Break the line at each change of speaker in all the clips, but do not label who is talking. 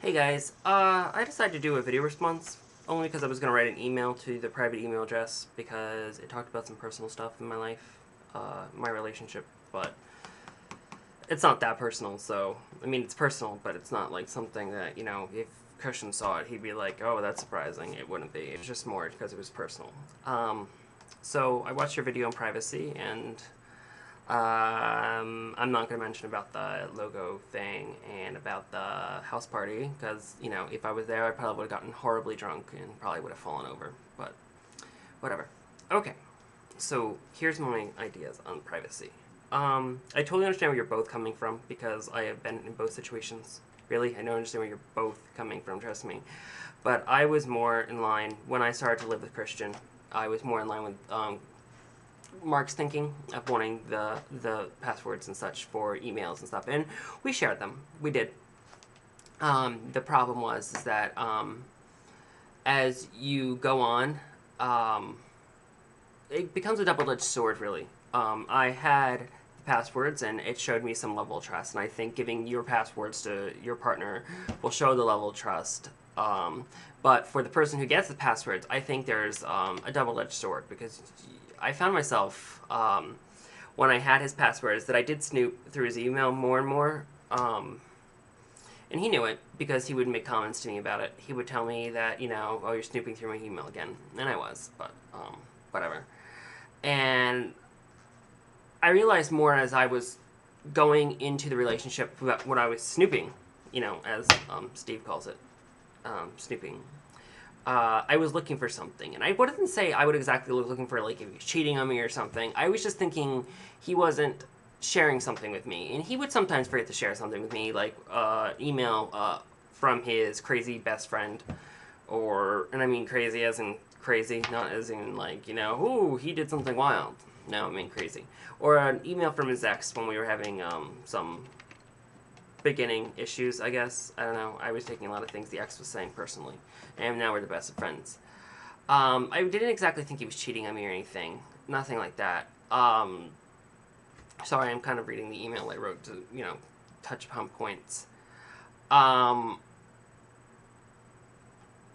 Hey guys, I decided to do a video response only because I was going to write an email to the private email address because it talked about some personal stuff in my life, my relationship, but it's not that personal, so, I mean, it's personal, but it's not like something that, if Christian saw it, he'd be like, oh, that's surprising. It wouldn't be. It's just more because it was personal. So I watched your video in privacy, and I'm not going to mention about the logo thing and about the house party because, if I was there, I probably would have gotten horribly drunk and probably would have fallen over. But whatever. Okay, so here's my ideas on privacy. I totally understand where you're both coming from because I have been in both situations. Really, I don't understand where you're both coming from, trust me. But I was more in line, when I started to live with Christian, I was more in line with Mark's thinking of wanting the passwords and such for emails and stuff, and we shared them. We did. The problem was is that as you go on, it becomes a double-edged sword, really. I had the passwords, and it showed me some level of trust, and I think giving your passwords to your partner will show the level of trust. But for the person who gets the passwords, I think there's a double-edged sword because I found myself, when I had his passwords, that I did snoop through his email more and more. And he knew it because he would make comments to me about it. He would tell me that, oh, you're snooping through my email again. And I was, but whatever. And I realized more as I was going into the relationship what I was snooping, as Steve calls it, snooping. I was looking for something, and I wouldn't say I would exactly looking for, like, if he was cheating on me or something. I was just thinking he wasn't sharing something with me, and he would sometimes forget to share something with me, like email from his crazy best friend, and I mean crazy as in crazy, not as in like, ooh, he did something wild. No, I mean crazy. Or an email from his ex when we were having some beginning issues, I guess. I don't know. I was taking a lot of things the ex was saying personally, and now we're the best of friends. I didn't exactly think he was cheating on me or anything. Nothing like that. Sorry, I'm kind of reading the email I wrote to, touch upon points.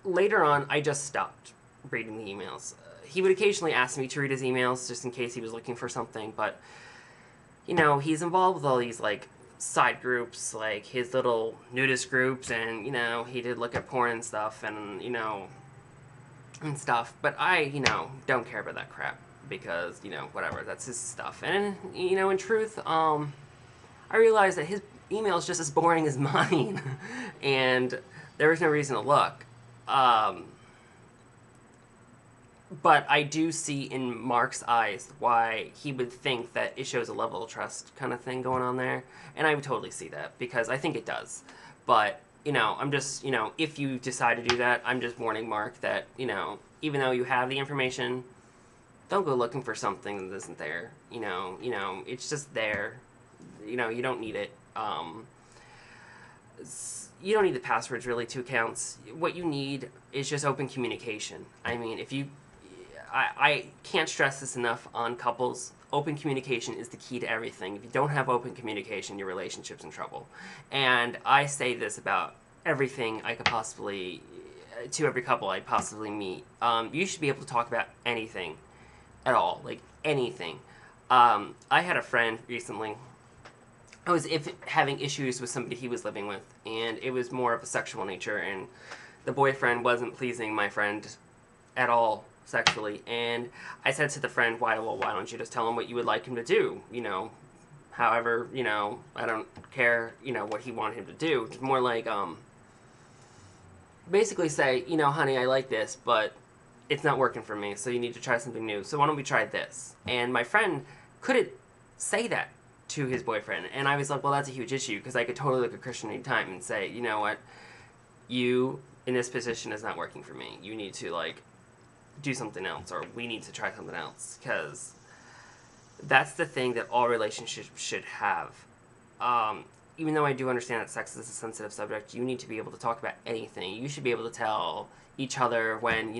Later on, I just stopped reading the emails. He would occasionally ask me to read his emails just in case he was looking for something, but, he's involved with all these, like, side groups, like his little nudist groups, and, he did look at porn and stuff, and, and stuff, but I, don't care about that crap, because, whatever, that's his stuff, and, in truth, I realized that his email is just as boring as mine, and there was no reason to look. But I do see in Mark's eyes why he would think that it shows a level of trust kind of thing going on there. And I would totally see that because I think it does. But, I'm just, if you decide to do that, I'm just warning Mark that, even though you have the information, don't go looking for something that isn't there. It's just there. You don't need it. You don't need the passwords, really, to accounts. What you need is just open communication. I mean, if you... I can't stress this enough on couples. Open communication is the key to everything. If you don't have open communication, your relationship's in trouble. And I say this about everything I could possibly... to every couple I possibly meet. You should be able to talk about anything at all. Like, anything. I had a friend recently. I was having issues with somebody he was living with, and it was more of a sexual nature, and the boyfriend wasn't pleasing my friend at all sexually, and I said to the friend, why don't you just tell him what you would like him to do, however, I don't care, what he wanted him to do. It's more like, basically say, honey, I like this, but it's not working for me, so you need to try something new, so why don't we try this? And my friend couldn't say that to his boyfriend, and I was like, well, that's a huge issue, because I could totally look at Christian anytime and say, you know what, you in this position is not working for me. You need to, like, do something else, or we need to try something else, because that's the thing that all relationships should have. Even though I do understand that sex is a sensitive subject, you need to be able to talk about anything. You should be able to tell each other when,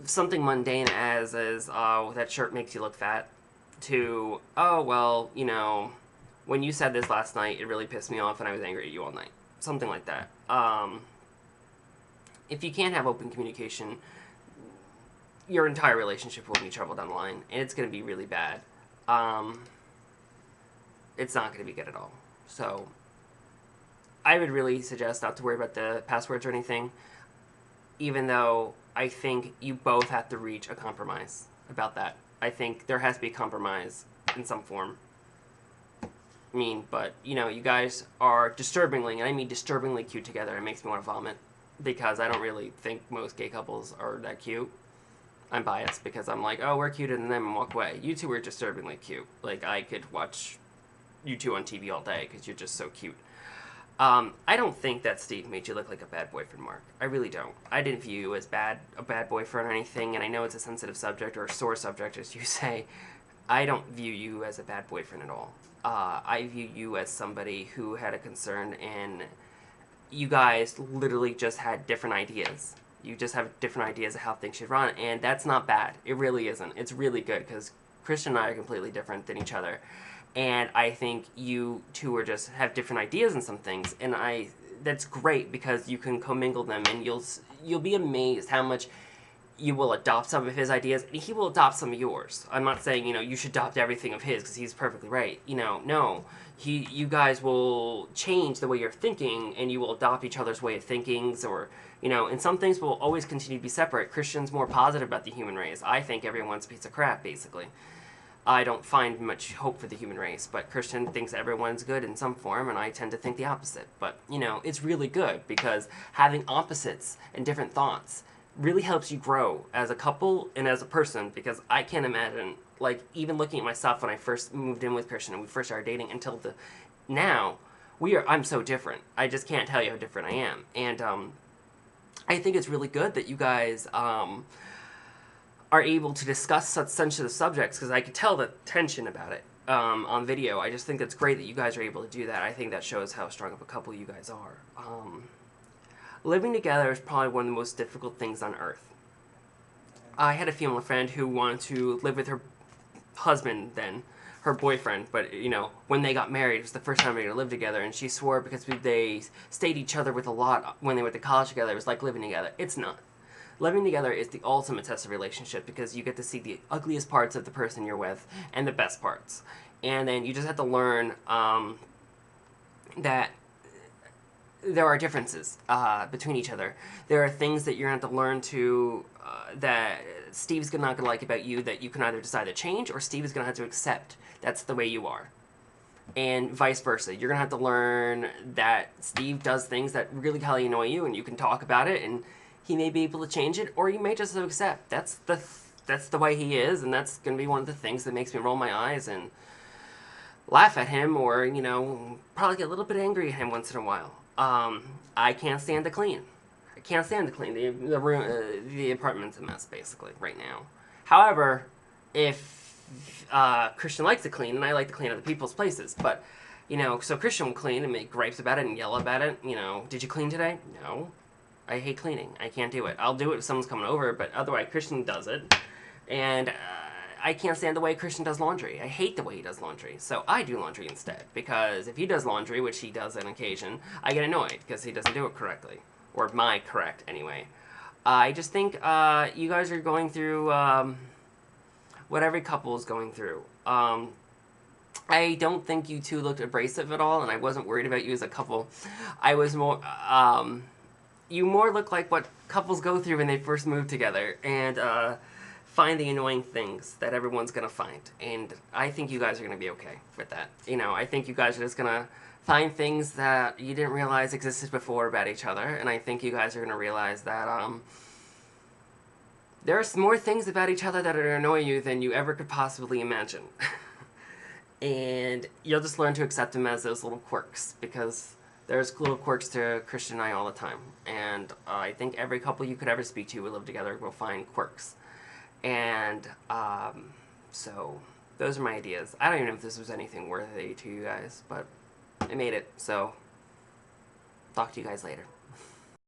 something mundane as oh, that shirt makes you look fat, to, oh, well, when you said this last night, it really pissed me off and I was angry at you all night. something like that. If you can't have open communication, your entire relationship will be trouble down the line, and it's going to be really bad. It's not going to be good at all. So I would really suggest not to worry about the passwords or anything, even though I think you both have to reach a compromise about that. I think there has to be a compromise in some form. I mean, but, you know, you guys are disturbingly, and I mean disturbingly cute together. It makes me want to vomit, because I don't really think most gay couples are that cute. I'm biased because I'm like, oh, we're cuter than them, and walk away. You two are disturbingly cute. Like, I could watch you two on TV all day because you're just so cute. I don't think that Steve made you look like a bad boyfriend, Mark. I really don't. I didn't view you as a bad boyfriend or anything, and I know it's a sensitive subject, or a sore subject, as you say. I don't view you as a bad boyfriend at all. I view you as somebody who had a concern, and you guys literally just had different ideas. You just have different ideas of how things should run, and that's not bad. It really isn't. It's really good, because Christian and I are completely different than each other. And I think you two are just have different ideas in some things, and that's great, because you can commingle them, and you'll be amazed how much you will adopt some of his ideas, and he will adopt some of yours. I'm not saying, you know, you should adopt everything of his, because he's perfectly right. You know, no. You guys will change the way you're thinking, and you will adopt each other's way of thinking, or, you know, and some things will always continue to be separate. Christian's more positive about the human race. I think everyone's a piece of crap, basically. I don't find much hope for the human race, but Christian thinks everyone's good in some form, and I tend to think the opposite. But, you know, it's really good, because having opposites and different thoughts really helps you grow as a couple and as a person, because I can't imagine, like, even looking at myself when I first moved in with Christian and we first started dating until now, I'm so different. I just can't tell you how different I am. And I think it's really good that you guys are able to discuss such sensitive subjects, because I could tell the tension about it on video. I just think it's great that you guys are able to do that. I think that shows how strong of a couple you guys are. Living together is probably one of the most difficult things on earth. I had a female friend who wanted to live with her husband then, her boyfriend, but, you know, when they got married, it was the first time they were going to live together, and she swore because they stayed each other with a lot when they went to college together, it was like living together. It's not. Living together is the ultimate test of relationship, because you get to see the ugliest parts of the person you're with and the best parts. And then you just have to learn that there are differences between each other. There are things that you're going to have to learn that Steve's not going to like about you, that you can either decide to change, or Steve is going to have to accept that's the way you are. And vice versa. You're going to have to learn that Steve does things that really highly annoy you, and you can talk about it, and he may be able to change it, or you may just accept. That's the way he is, and that's going to be one of the things that makes me roll my eyes and laugh at him, or, you know, probably get a little bit angry at him once in a while. I can't stand to clean. I can't stand to clean. The room, the apartment's a mess, basically, right now. However, if Christian likes to clean, and I like to clean other people's places, but, you know, so Christian will clean and make gripes about it and yell about it. You know, did you clean today? No. I hate cleaning. I can't do it. I'll do it if someone's coming over, but otherwise Christian does it. And I can't stand the way Christian does laundry. I hate the way he does laundry. So I do laundry instead, because if he does laundry, which he does on occasion, I get annoyed because he doesn't do it correctly. Or correct, anyway. I just think you guys are going through what every couple is going through. I don't think you two looked abrasive at all, and I wasn't worried about you as a couple. I was more... you more look like what couples go through when they first move together, and find the annoying things that everyone's going to find. And I think you guys are going to be okay with that. You know, I think you guys are just going to find things that you didn't realize existed before about each other, and I think you guys are going to realize that there's more things about each other that annoy you than you ever could possibly imagine. And you'll just learn to accept them as those little quirks, because there's little quirks to Christian and I all the time. And I think every couple you could ever speak to who live together will find quirks. And so those are my ideas. I don't even know if this was anything worthy to you guys, but I made it. So talk to you guys later.